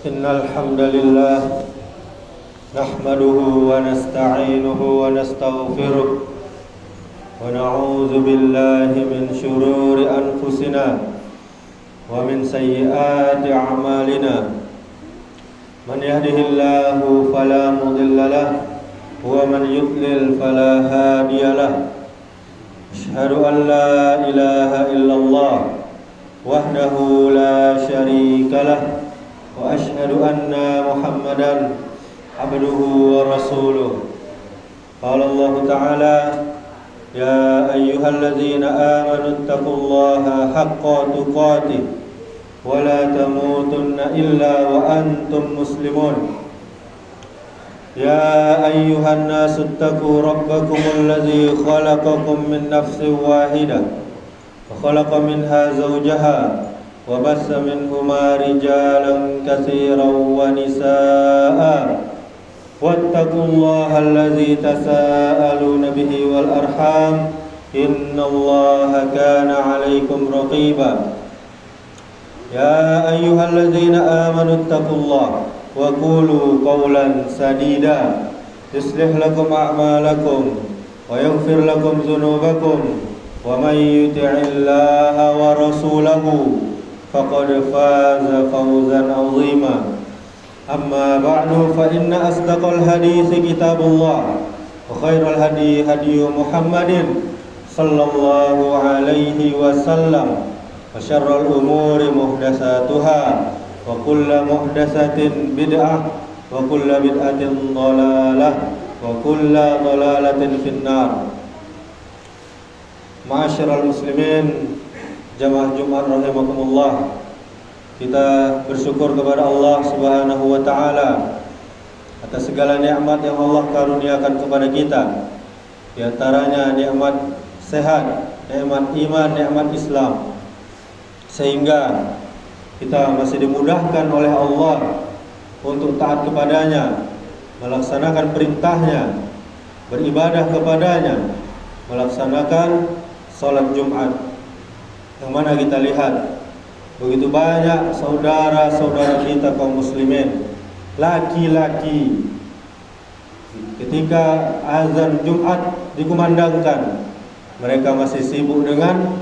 Innal hamdalillah nahmaduhu wa nasta'inuhu wa nastaghfiruh wa na'udzu billahi min shururi anfusina wa min sayyiati a'malina. Man yahdihillahu fala mudilla lahu wa man yudlil fala hadiya lahu. Asyhadu an la ilaha illallah wahdahu la syarika lahu wa asyhadu anna Muhammadan abduhu wa rasuluh. Qala Allah Ta'ala, ya ayyuhalladzina amanu taqullaha haqqa tuqatih wa la tamutunna illa wa antum muslimun. Ya ayyuhan nasu taqu rabbakumul ladzi khalaqakum min nafsin wahidah wa khalaqa minha zawjaha wa bassa minhuma rijalan katsiran wa nisaa'a wattaqullaha allazi tasaaluna bihi wal arham innallaha kana 'alaikum raqiba. Ya ayyuhalladzina amanu taqullaha wa qulu qawlan sadida yuslih lakum a'malakum wa yaghfir lakum dhunubakum wa may yuti'illaha wa rasulahu faqad faza fawzan 'azima. Amma ba'du, fa inna asdaqal haditsi kitabullah wa khairal hadi hadi Muhammadin sallallahu alaihi wasallam wa syarrul umuri muhdatsatuha wa kullu muhdatsatin bid'ah wa kullu bid'atin dhalalah wa kullu dhalalatin finnar. Ma'asyiral muslimin, jamaah Jumat rahimakumullah, kita bersyukur kepada Allah Subhanahu wa taala atas segala nikmat yang Allah karuniakan kepada kita. Di antaranya nikmat sehat, nikmat iman, nikmat Islam, sehingga kita masih dimudahkan oleh Allah untuk taat kepadanya, melaksanakan perintahnya, beribadah kepadanya, melaksanakan salat Jumat. Yang mana kita lihat begitu banyak saudara-saudara kita kaum muslimin laki-laki ketika azan Jumat dikumandangkan, mereka masih sibuk dengan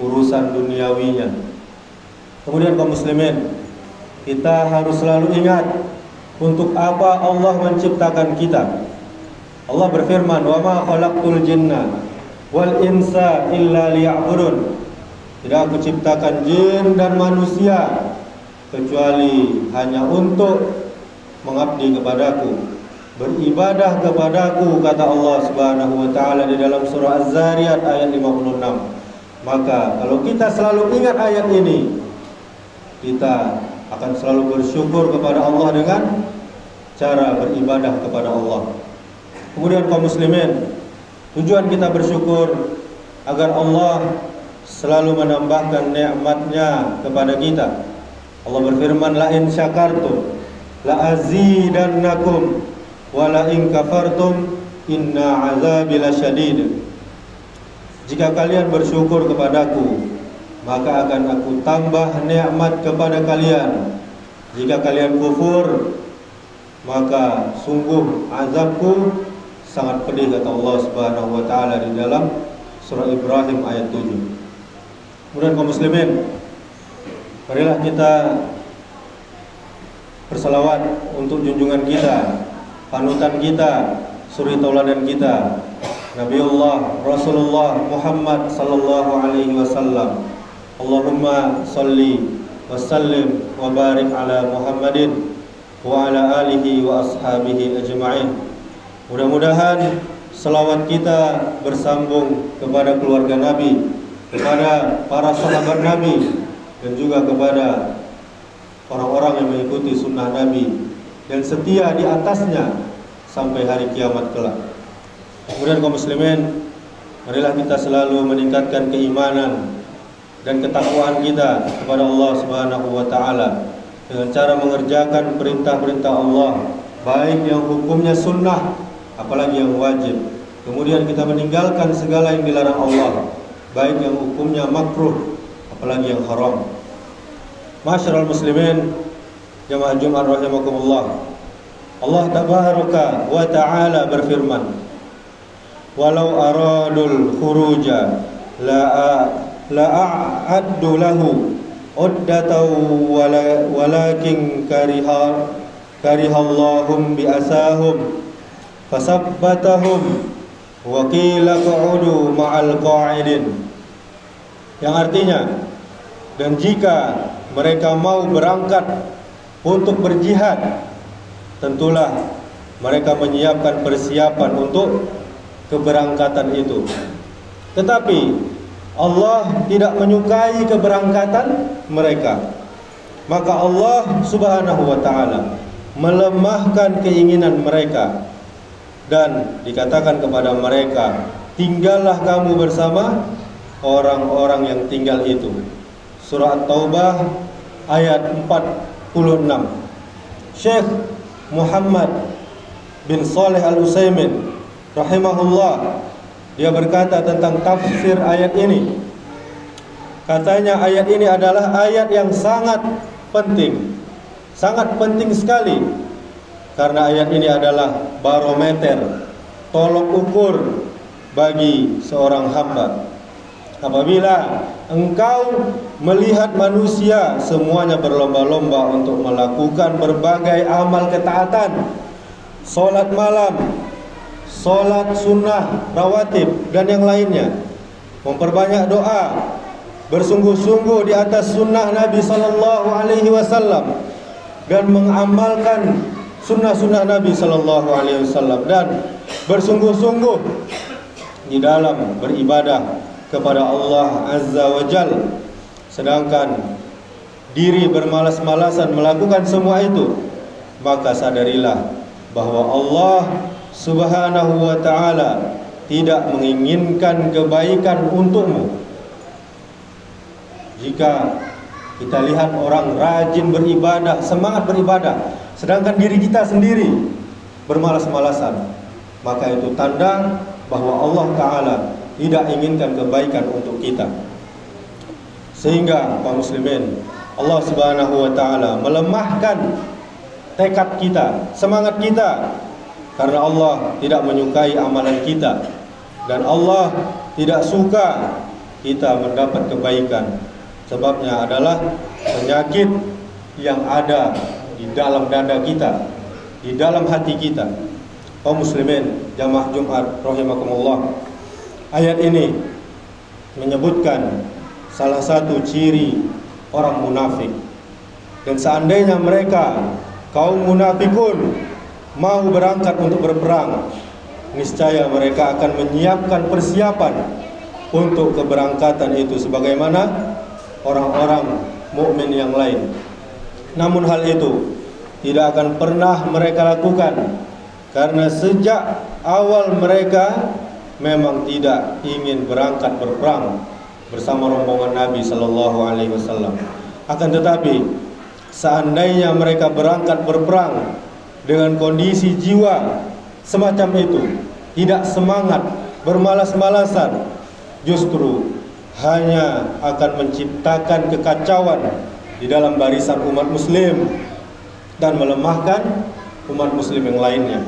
urusan duniawinya. Kemudian kaum muslimin, kita harus selalu ingat untuk apa Allah menciptakan kita. Allah berfirman, "Wa ma khalaqtul jinna wal insa illa liya'budun." Tidak aku ciptakan jin dan manusia kecuali hanya untuk mengabdi kepadaku, beribadah kepadaku, kata Allah Subhanahu wa taala di dalam surah Az-Zariyat ayat 56. Maka kalau kita selalu ingat ayat ini, kita akan selalu bersyukur kepada Allah dengan cara beribadah kepada Allah. Kemudian kaum muslimin, tujuan kita bersyukur agar Allah selalu menambahkan nikmatnya kepada kita. Allah berfirman, la in syakartum la azidannakum wa la in kafartum inna azabi lasyadid. Jika kalian bersyukur kepadaku, maka akan aku tambah nikmat kepada kalian. Jika kalian kufur, maka sungguh azabku sangat pedih, kata Allah Subhanahu wa taala di dalam surah Ibrahim ayat 7. Kemudian kaum muslimin, marilah kita berselawat untuk junjungan kita, panutan kita, suri tauladan kita, Nabiullah Rasulullah Muhammad sallallahu alaihi wasallam. Allahumma salli wa sallim wa barik ala Muhammadin wa ala alihi wa ashabihi ajma'in. Mudah-mudahan selawat kita bersambung kepada keluarga Nabi, kepada para sahabat Nabi, dan juga kepada orang-orang yang mengikuti sunnah Nabi dan setia di atasnya sampai hari kiamat kelak. Kemudian kaum muslimin, marilah kita selalu meningkatkan keimanan dan ketakwaan kita kepada Allah Subhanahu wa taala dengan cara mengerjakan perintah-perintah Allah, baik yang hukumnya sunnah apalagi yang wajib. Kemudian kita meninggalkan segala yang dilarang Allah, baik yang hukumnya makruh apalagi yang haram. Masyarul muslimin, jamaah Jumat rahimakumullah, Allah tabaraka wa ta'ala berfirman, walau aradul khuruja la'addu lahu uddatan walakin karihallahum bi'asahum fasabbatahum wa qila qu'udu ma'al qa'idin. Yang artinya, dan jika mereka mau berangkat untuk berjihad, tentulah mereka menyiapkan persiapan untuk keberangkatan itu. Tetapi Allah tidak menyukai keberangkatan mereka. Maka Allah Subhanahu wa ta'ala melemahkan keinginan mereka dan dikatakan kepada mereka, tinggallah kamu bersama orang-orang yang tinggal itu. Surah At-Taubah ayat 46. Syekh Muhammad bin Shalih Al-Utsaimin rahimahullah, dia berkata tentang tafsir ayat ini. Katanya ayat ini adalah ayat yang sangat penting sekali, karena ayat ini adalah barometer, tolok ukur bagi seorang hamba. Apabila engkau melihat manusia semuanya berlomba-lomba untuk melakukan berbagai amal ketaatan, sholat malam, sholat sunnah, rawatib, dan yang lainnya, memperbanyak doa, bersungguh-sungguh di atas sunnah Nabi Sallallahu Alaihi Wasallam, dan mengamalkan sunnah-sunnah Nabi Sallallahu Alaihi Wasallam, dan bersungguh-sungguh di dalam beribadah kepada Allah Azza wa Jal, sedangkan diri bermalas-malasan melakukan semua itu, maka sadarilah bahwa Allah Subhanahu wa ta'ala tidak menginginkan kebaikan untukmu. Jika kita lihat orang rajin beribadah, semangat beribadah, sedangkan diri kita sendiri bermalas-malasan, maka itu tanda bahwa Allah Ta'ala tidak inginkan kebaikan untuk kita. Sehingga kaum muslimin, Allah Subhanahu wa ta'ala melemahkan tekad kita, semangat kita, karena Allah tidak menyukai amalan kita, dan Allah tidak suka kita mendapat kebaikan. Sebabnya adalah penyakit yang ada di dalam dada kita, di dalam hati kita. Kaum muslimin jamaah Jumat rahimakumullah, ayat ini menyebutkan salah satu ciri orang munafik. Dan seandainya mereka, kaum munafikun, mau berangkat untuk berperang, niscaya mereka akan menyiapkan persiapan untuk keberangkatan itu sebagaimana orang-orang mukmin yang lain. Namun hal itu tidak akan pernah mereka lakukan, karena sejak awal mereka memang tidak ingin berangkat berperang bersama rombongan Nabi Sallallahu Alaihi Wasallam. Akan tetapi seandainya mereka berangkat berperang dengan kondisi jiwa semacam itu, tidak semangat, bermalas-malasan, justru hanya akan menciptakan kekacauan di dalam barisan umat muslim dan melemahkan umat muslim yang lainnya.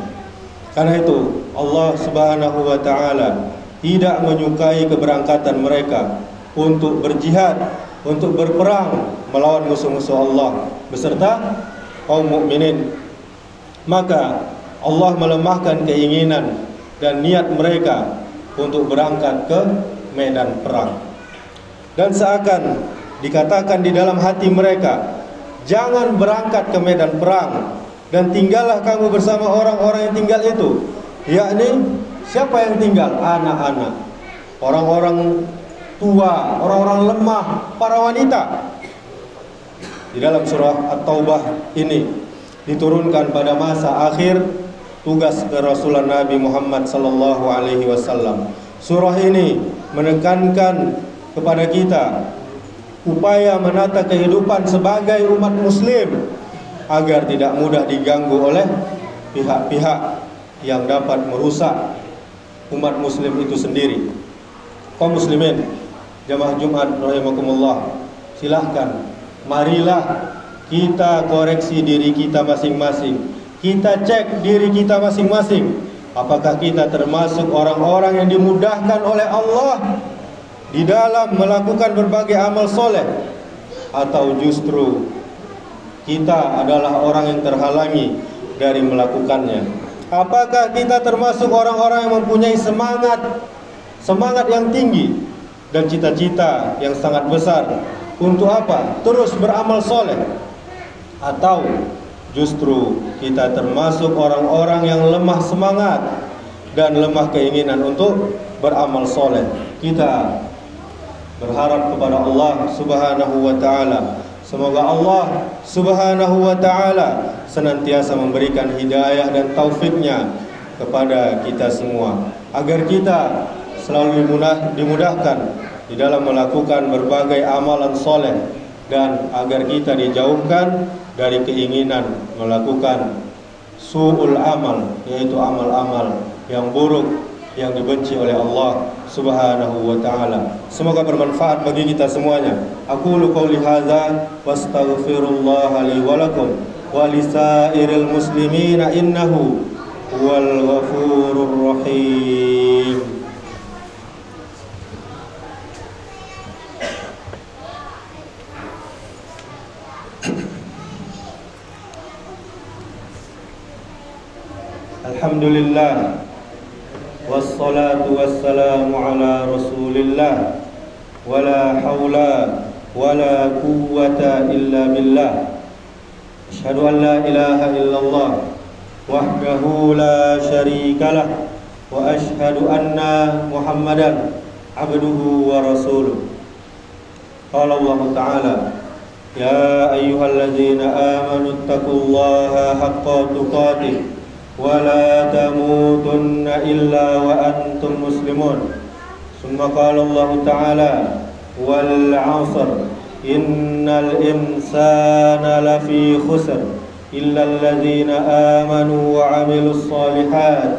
Karena itu Allah Subhanahu wa ta'ala tidak menyukai keberangkatan mereka untuk berjihad, untuk berperang melawan musuh-musuh Allah beserta kaum mukminin. Maka Allah melemahkan keinginan dan niat mereka untuk berangkat ke medan perang. Dan seakan dikatakan di dalam hati mereka, jangan berangkat ke medan perang, dan tinggallah kamu bersama orang-orang yang tinggal itu. Yakni siapa yang tinggal? Anak-anak, orang-orang tua, orang-orang lemah, para wanita. Di dalam surah At-Taubah ini diturunkan pada masa akhir tugas kerasulan Nabi Muhammad sallallahu alaihi wasallam. Surah ini menekankan kepada kita upaya menata kehidupan sebagai umat muslim agar tidak mudah diganggu oleh pihak-pihak yang dapat merusak umat muslim itu sendiri. Kaum muslimin jamaah Jumat rahimakumullah, silahkan marilah kita koreksi diri kita masing-masing. Kita cek diri kita masing-masing. Apakah kita termasuk orang-orang yang dimudahkan oleh Allah di dalam melakukan berbagai amal soleh, atau justru kita adalah orang yang terhalangi dari melakukannya? Apakah kita termasuk orang-orang yang mempunyai semangat yang tinggi dan cita-cita yang sangat besar untuk apa? Terus beramal soleh, atau justru kita termasuk orang-orang yang lemah semangat dan lemah keinginan untuk beramal soleh? Kita berharap kepada Allah Subhanahu wa ta'ala, semoga Allah Subhanahu wa ta'ala senantiasa memberikan hidayah dan taufiknya kepada kita semua, agar kita selalu dimudahkan di dalam melakukan berbagai amalan soleh, dan agar kita dijauhkan dari keinginan melakukan su'ul amal, yaitu amal-amal yang buruk yang dibenci oleh Allah Subhanahu wa ta'ala. Semoga bermanfaat bagi kita semuanya. Aqulu qouli hadza wastaghfirullaha li wa lakum wa lisairil muslimina innahu huwal ghafurur rahim. Alhamdulillah, wassalatu wassalamu ala rasulillah, wala hawla wala quwwata illa billah. Asyhadu an la ilaha illallah wahdahu la syarikalah, wa asyhadu anna Muhammadan abduhu wa rasuluh. Qala Allah Ta'ala, ya ayyuhalladzina amanu taqullaha haqqa tuqatih ولا تموتن إلا وأنتم مسلمون. ثم قال الله تعالى والعصر إن الإنسان لفي خسر إلا الذين آمنوا وعملوا الصالحات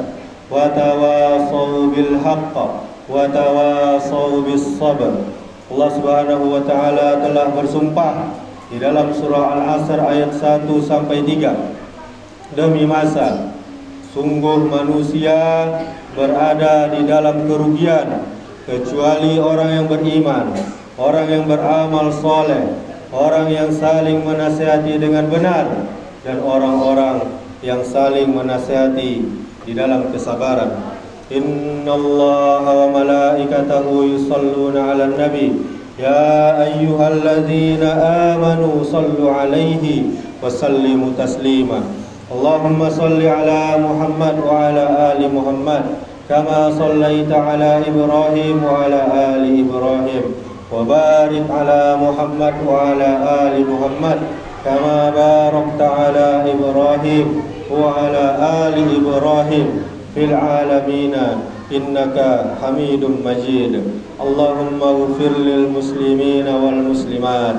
وتواصوا بالحق وتواصوا بالصبر. Allah Subhanahu wa ta'ala telah bersumpah di dalam surah Al-Asr ayat 1 sampai 3, demi masa sungguh manusia berada di dalam kerugian kecuali orang yang beriman, orang yang beramal soleh, orang yang saling menasihati dengan benar, dan orang-orang yang saling menasihati di dalam kesabaran. Innallaha wa malaikatahu yusalluna 'alan nabi ya ayyuhalladzina amanu sallu 'alaihi wa sallimu taslima. Allahumma salli ala Muhammad wa ala ali Muhammad kama sallaita ala Ibrahim wa ala ali Ibrahim, wa barik ala Muhammad wa ala ali Muhammad kama barakta ala Ibrahim wa ala ali Ibrahim fil alamin innaka Hamidum Majid. Allahumma ighfir lil muslimina wal muslimat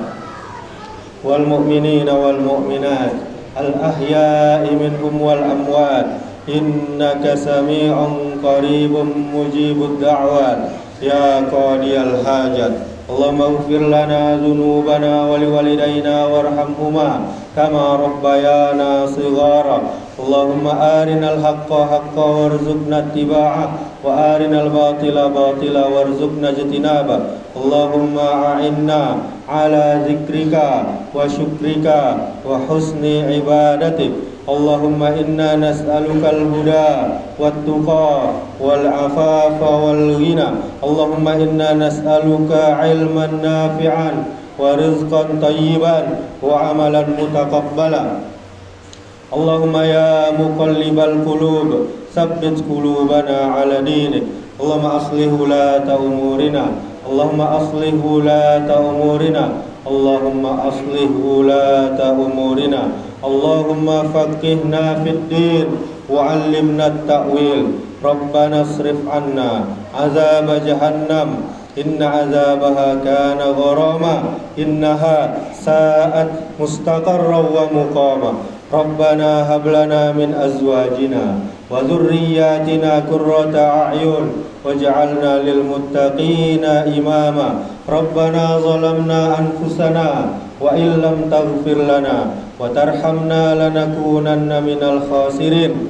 wal mu'minina wal mu'minat al-ahya'i minhum wal amwat innaka sami'un qaribun mujibud da'wat ya qadiyal hajat. Allahumma ighfir lana dhunubana wa liwalidayna warhamhuma kama rabbayana shighara. Allahumma arinal haqqa haqqan warzuqna ittiba'ah wa arinal batila batila warzuqna ijtinaba. Allahumma a'inna ala zikrika wa syukrika wa husni ibadatik. Allahumma inna nas'aluka al-huda wat-tuqa wal-afafa wal-ghina. Allahumma inna nas'aluka ilman nafi'an wa rizqan tayyiban wa amalan mutaqabbala. Allahumma ya muqallibal qulub tsabbit qulubana ala dinik. Allahumma aslih ulata umurina. Allahumma aslih ulata umurina. Allahumma aslih ulata umurina. Allahumma faqihna fid din wa 'allimna at-ta'wil. Rabbana asrif 'anna 'azab jahannam inna 'azabaha kana gharama innaha sa'at mustaqarran wa muqama. Rabbana hab lana min azwajina wa dhurriyyatina qurrata a'yun waj'alna lil muttaqina imama. Rabbana zalamna anfusana wa illam taghfir lana wa tarhamna lanakunanna minal khasirin.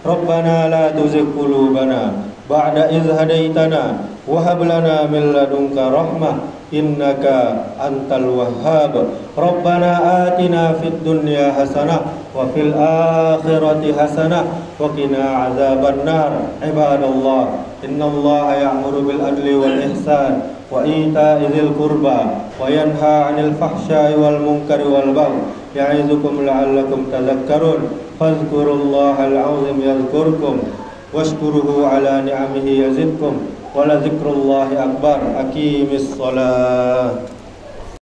Rabbana la tuzigh qulubana ba'da idh hadaitana wa hab lana min ladunka rahmah innaka antal wahhab. Rabbana atina fid dunya hasanah wa fil akhirati hasanah wa qina adzaban nar. Ibadallah, innallaha ya'muru bil adli wal ihsan wa ita'i dzil qurba wa yanha 'anil fahsya'i wal munkari wal baghi ya'izukum la'allakum tadhakkarun. Fadhkurullahal 'azim yadhkurkum washkuruhu 'ala ni'amihi yazidkum wa la dzikrullahi akbar. Aqimis shalah.